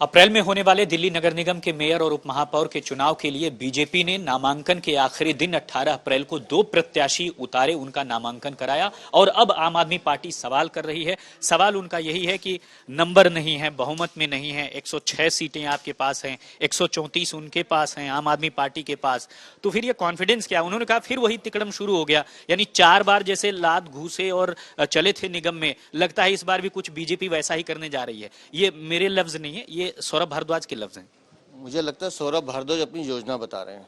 अप्रैल में होने वाले दिल्ली नगर निगम के मेयर और उपमहापौर के चुनाव के लिए बीजेपी ने नामांकन के आखिरी दिन 18 अप्रैल को 2 प्रत्याशी उतारे, उनका नामांकन कराया और अब आम आदमी पार्टी सवाल कर रही है। सवाल उनका यही है कि नंबर नहीं है, बहुमत में नहीं है, 106 सीटें आपके पास हैं, 134 उनके पास हैं, आम आदमी पार्टी के पास, तो फिर ये कॉन्फिडेंस क्या? उन्होंने कहा फिर वही तिकड़म शुरू हो गया, यानी 4 बार जैसे लात घूसे और चले थे निगम में, लगता है इस बार भी कुछ बीजेपी वैसा ही करने जा रही है। ये मेरे लफ्ज नहीं है, ये सौरभ भारद्वाज के लफ्ज हैं। मुझे लगता है सौरभ भारद्वाज अपनी योजना बता रहे हैं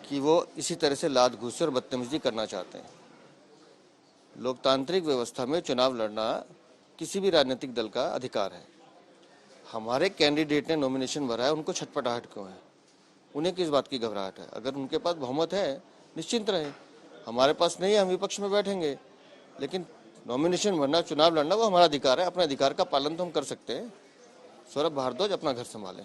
कि वो इसी तरह से लात घूसे और बदतमीजी करना चाहते हैं। लोकतांत्रिक व्यवस्था में चुनाव लड़ना किसी भी राजनीतिक दल का अधिकार है। हमारे कैंडिडेट ने नॉमिनेशन भरा है, उनको छटपटाहट क्यों है? उन्हें किस बात की घबराहट है? अगर उनके पास बहुमत है निश्चिंत रहे, हमारे पास नहीं है, हम विपक्ष में बैठेंगे, लेकिन नॉमिनेशन भरना, चुनाव लड़ना वो हमारा अधिकार है। अपने अधिकार का पालन तो हम कर सकते हैं। सौरभ भारद्वाज अपना घर संभाले।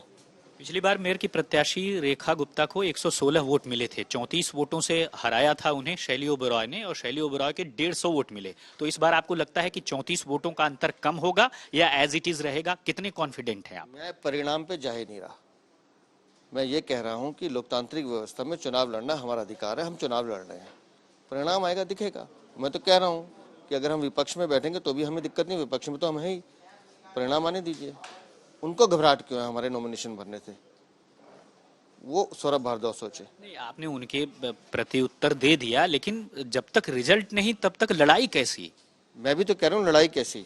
पिछली बार मेयर की प्रत्याशी रेखा गुप्ता को 116 वोट मिले थे, 34 वोटों से हराया था उन्हें शैली ओबेरॉय ने, और शैली ओबेरॉय के 150 वोट मिले। तो इस बार आपको लगता है कि 34 वोटों का अंतर कम होगा या एज इट इज रहेगा? कितने कॉन्फिडेंट हैं आप? मैं परिणाम पे जा ही नहीं रहा। मैं ये कह रहा हूँ कि लोकतांत्रिक व्यवस्था में चुनाव लड़ना हमारा अधिकार है, हम चुनाव लड़ रहे हैं। परिणाम आएगा, दिखेगा। मैं तो कह रहा हूँ कि अगर हम विपक्ष में बैठेंगे तो भी हमें दिक्कत नहीं, विपक्ष में तो हम है ही। परिणाम आने दीजिए। उनको घबराहट क्यों है हमारे नॉमिनेशन भरने से? वो सौरभ भारद्वाज सोचे। नहीं, आपने उनके प्रति उत्तर दे दिया, लेकिन जब तक रिजल्ट नहीं तब तक लड़ाई कैसी? मैं भी तो कह रहा हूँ लड़ाई कैसी?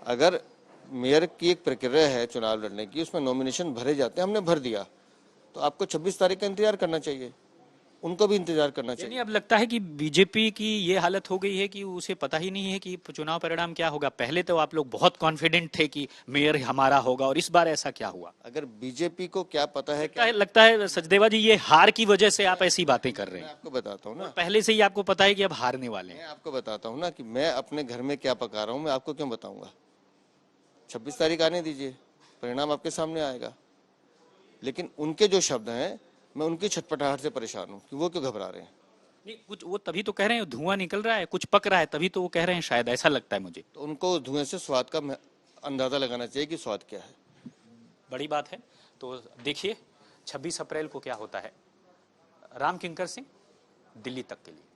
अगर मेयर की एक प्रक्रिया है चुनाव लड़ने की, उसमें नॉमिनेशन भरे जाते हैं, हमने भर दिया, तो आपको 26 तारीख का इंतजार करना चाहिए, उनको भी इंतजार करना चाहिए। अब लगता है कि बीजेपी की ये हालत हो गई है कि उसे पता ही नहीं है कि चुनाव परिणाम क्या होगा। पहले तो आप लोग बहुत कॉन्फिडेंट थे कि मेयर हमारा होगा, और इस बार ऐसा क्या हुआ? अगर बीजेपी को क्या पता है, लगता है सचदेवा जी, ये हार की वजह से आप ऐसी बातें कर रहे हैं। मैं आपको बताता हूँ ना, पहले से ही आपको पता है कि अब हारने वाले हैं। मैं आपको बताता हूँ ना कि मैं अपने घर में क्या पका रहा हूँ, मैं आपको क्यों बताऊंगा? 26 तारीख आने दीजिए, परिणाम आपके सामने आएगा। लेकिन उनके जो शब्द हैं, मैं उनकी छटपटाहट से परेशान हूँ कि वो क्यों घबरा रहे हैं। नहीं, कुछ वो तभी तो कह रहे हैं, धुआं निकल रहा है, कुछ पक रहा है, तभी तो वो कह रहे हैं, शायद ऐसा लगता है मुझे। तो उनको धुएं से स्वाद का अंदाजा लगाना चाहिए कि स्वाद क्या है। बड़ी बात है। तो देखिए 26 अप्रैल को क्या होता है। राम किंकर सिंह, दिल्ली तक के लिए।